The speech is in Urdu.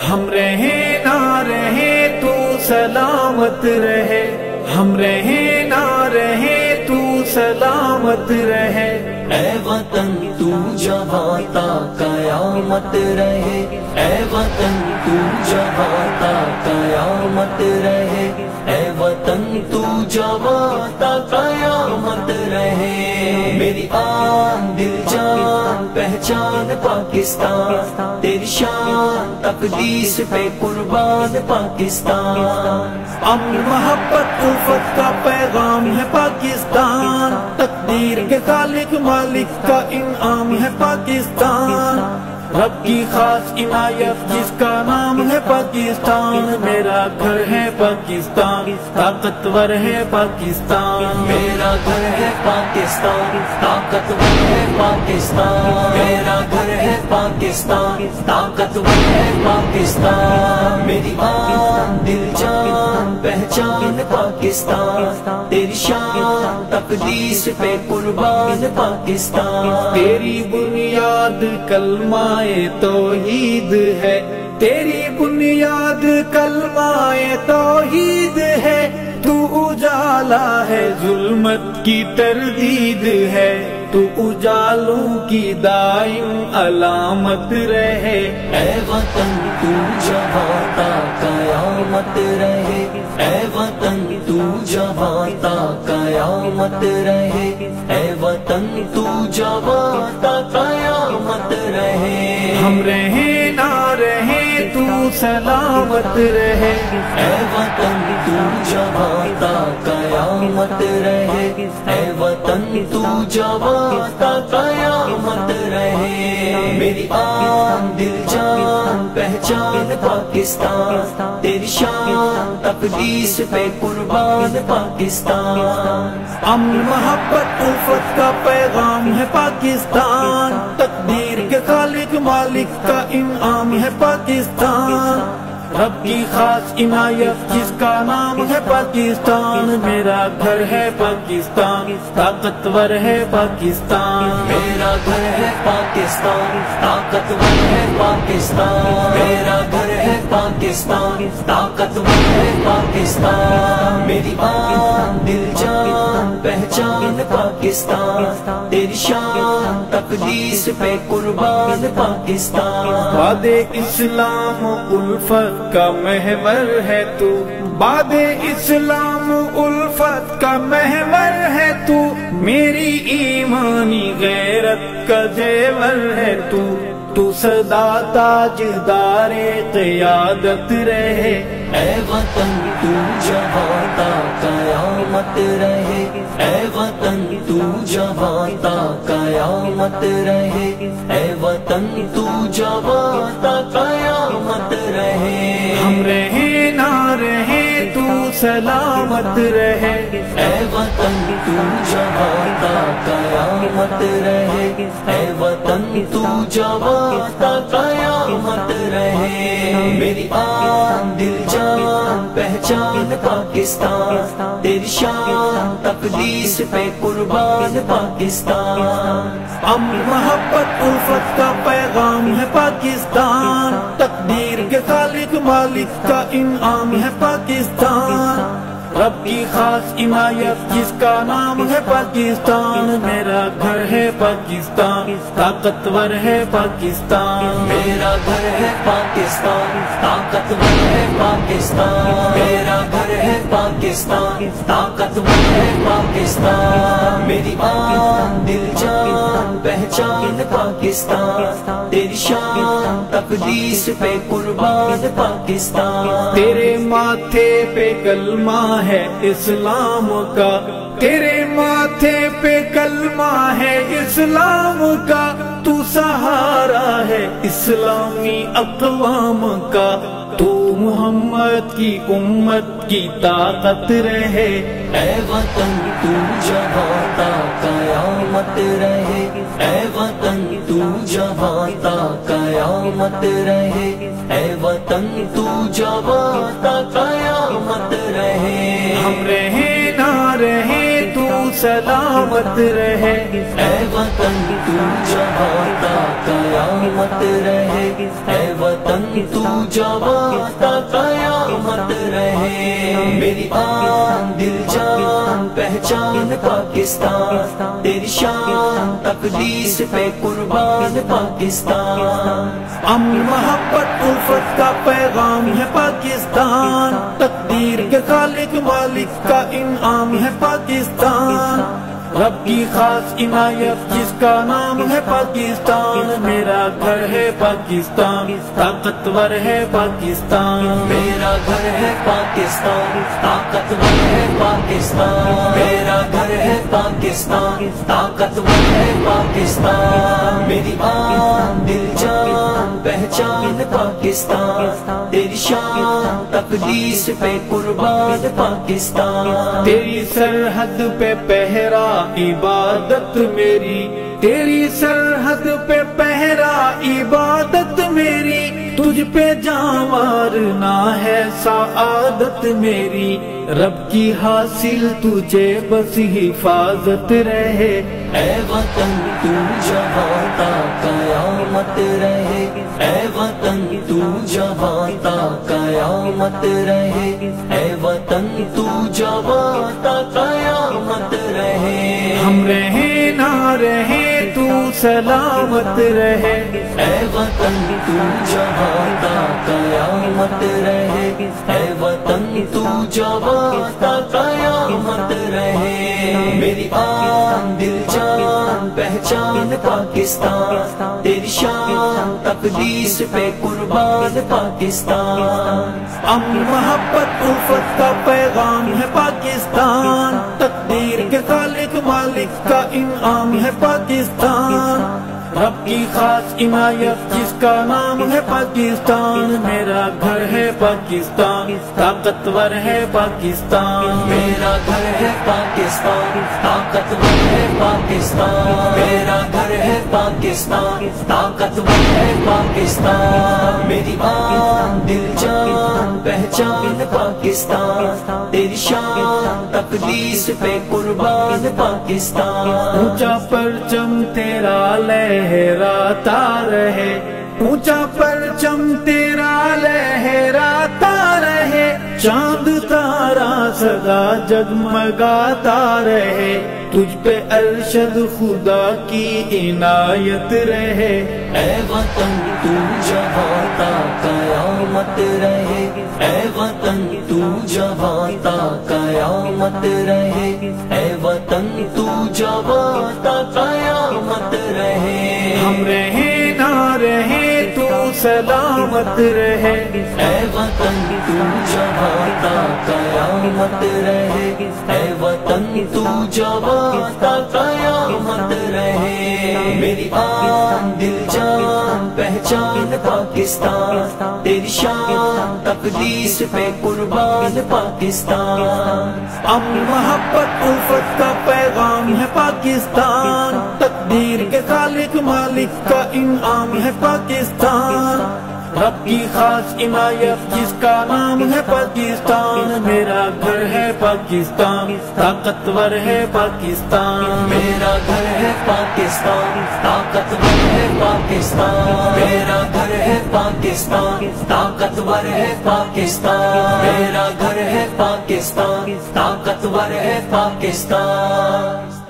ہم رہے نہ رہے تو سلامت رہے، ہم رہے نہ رہے تو سلامت رہے۔ اے وطن تو جہاں تا قیامت رہے، اے وطن تو جہاں تا قیامت رہے، اے وطن تو جہاں تا قیامت رہے۔ میری آن دل جان پہچان پاکستان، تیری شان تقدیس پہ قربان پاکستان۔ امن محبت الفت کا پیغام ہے پاکستان، تقدیر کے خالق مالک کا انعام ہے پاکستان، رب کی خاص عنایت جس کا نام ہے پاکستان۔ میرا گھر ہے پاکستان، طاقتور ہے پاکستان، میرا گھر ہے پاکستان، طاقتور ہے پاکستان، میرا گھر ہے پاکستان، طاقتور ہے پاکستان۔ میری آن دل جان پہچان پاکستان، تیری شان تقدیس پہ قربان پاکستان۔ تیری بنیاد کلمہ توحید ہے، تیری بنیاد کلمہ توحید ہے، تو اجالا ہے ظلمت کی تردید ہے، تو اجالوں کی دائم علامت رہے۔ اے وطن تو جہاں تا قیامت رہے، اے وطن تو جہاں تا قیامت رہے، اے وطن تو جہاں تا قیامت رہے۔ ہم رہے نہ رہے تو سلامت رہے، اے وطن تو جہاں تا قیامت رہے، اے وطن تو جہاں تا قیامت رہے۔ میری آن دل جان پہچان پاکستان، تیری شان تقدیس پہ قربان پاکستان۔ امن محبت الفت کا پیغام ہے پاکستان، تقدیر کے خالق مالک کا انعام ہے پاکستان، رب کی خاص عنایت جس کا نام ہے پاکستان۔ میرا گھر ہے پاکستان، طاقتور ہے پاکستان، میرا گھر ہے پاکستان، طاقتور ہے پاکستان، میرا گھر ہے پاکستان، طاقتور ہے پاکستان۔ میری آن دل جان پہچان پاکستان، تیری شان تقدیس پہ قربان پاکستان۔ باد اسلام الفت کا محور ہے تو، باد اسلام الفت کا محور ہے تو، میری ایمانی غیرت کا زیور ہے تو سدا تاجدار قیادت رہے۔ اے وطن تو جہاں تا قیامت رہے، اے وطن تو جہاں تا قیامت رہے، اے وطن تو جہاں تا قیامت رہے۔ ہم رہے نہ رہے تو سلامت رہے، اے وطن تو جہاں تا قیامت رہے، اے وطن تو جہاں تا قیامت رہے۔ میری آن دل جان پہچان پاکستان، تیری شان تقدیس پہ قربان پاکستان۔ امن محبت الفت کا پیغام ہے پاکستان، تقدیر کے خالق مالک کا انعام ہے پاکستان، رب کی خاص عنایت جس کا نام ہے پاکستان۔ میرا گھر ہے پاکستان، طاقتور ہے پاکستان، میرا گھر ہے پاکستان، طاقتور ہے پاکستان، میرا گھر ہے پاکستان، طاقتور ہے پاکستان۔ میری آن دل جان پہچان پاکستان، تیری شان تقدیس پہ قربان پاکستان۔ تیرے ماتھے پہ کلمہ ہے اسلام کا، تیرے ماتھے پہ کلمہ ہے اسلام کا، تو سہارا ہے اسلامی اقوام کا، تو محمد کی امت کی طاقت رہے۔ اے وطن تو جہاں تا قیامت رہے، اے وطن تو جہاں تا قیامت رہے، اے وطن تو جہاں تا قیامت رہے۔ ہم رہے نہ رہے تو سلامت رہے، اے وطن تو جہاں تا قیامت رہے، اے وطن تو جہاں تا قیامت رہے۔ میری آن دل جان پہچان پاکستان، تیری شان تقدیس پہ قربان پاکستان۔ امن محبت الفت کا پیغام ہے پاکستان، تقدیر کے خالق مالک کا انعام ہے پاکستان، رب کی خاص عنایت جس کا نام ہے پاکستان۔ میرا گھر ہے پاکستان، طاقتور ہے پاکستان، میرا گھر ہے پاکستان، طاقتور ہے پاکستان، میرا گھر ہے پاکستان، طاقتور ہے پاکستان۔ میری آن دل جان پہچان پاکستان، تیری شان تقدیس پہ قربان پاکستان۔ تیری سرحد پہ پہرا عبادت میری، تیری سرحد پہ پہرا عبادت میری، تجھ پہ جاں مارنا ہے سعادت میری، رب کی حاصل تجھے بس حفاظت رہے۔ اے وطن تو جہاں تا قیامت رہے، اے وطن تو جہاں تا قیامت رہے، اے وطن تو جہاں تا قیامت رہے۔ ہم رہیں نہ رہیں تو سلامت رہے، اے وطن تو جہاں تا قیامت رہے، اے وطن تو جہاں تا قیامت رہے۔ میری آن دل جان پہچان پاکستان، تیری شان تقدیس پہ قربان پاکستان۔ امن محبت الفت کا پیغام ہے پاکستان، تقدیر کے خالق مالک کا انعام ہے پاکستان، رب کی خاص عنایت جس کا نام ہے پاکستان۔ میرا گھر ہے پاکستان، طاقتور ہے پاکستان، میرا گھر ہے پاکستان، طاقتور ہے پاکستان، میرا گھر ہے پاکستان، طاقتور ہے پاکستان۔ میری آن دل جان پہچان پاکستان، تیری شان تقدیس پہ قربان پاکستان۔ اونچا پرچم تیرا لہراتا رہے، اونچا پرچم تیرا لہراتا رہے، چاند تارا سدا جگمگاتا رہے، تجھ پہ ارشد خدا کی عنایت رہے۔ اے وطن تو جہاں تا قیامت رہے، اے وطن تو جہاں تا قیامت رہے، اے وطن تو جہاں تا قیامت رہے۔ ہم رہیں نہ رہیں تو سلامت رہے، اے وطن تو جہاں تا قیامت رہے، اے وطن تو جہاں تا قیامت رہے۔ میری آن دل جان پہچان پاکستان، تیری شان تقدیس پہ قربان پاکستان۔ امن محبت الفت کا پیغام ہے پاکستان، تقدیر کے خالق مالک کا انعام ہے پاکستان، رب کی خاص عنایت جس کا نام ہے پاکستان۔ میرا گھر ہے پاکستان، طاقتور ہے پاکستان، میرا گھر ہے پاکستان، طاقتور ہے پاکستان، میرا گھر ہے پاکستان، طاقتور ہے پاکستان، میرا گھر ہے پاکستان، طاقتور ہے پاکستان۔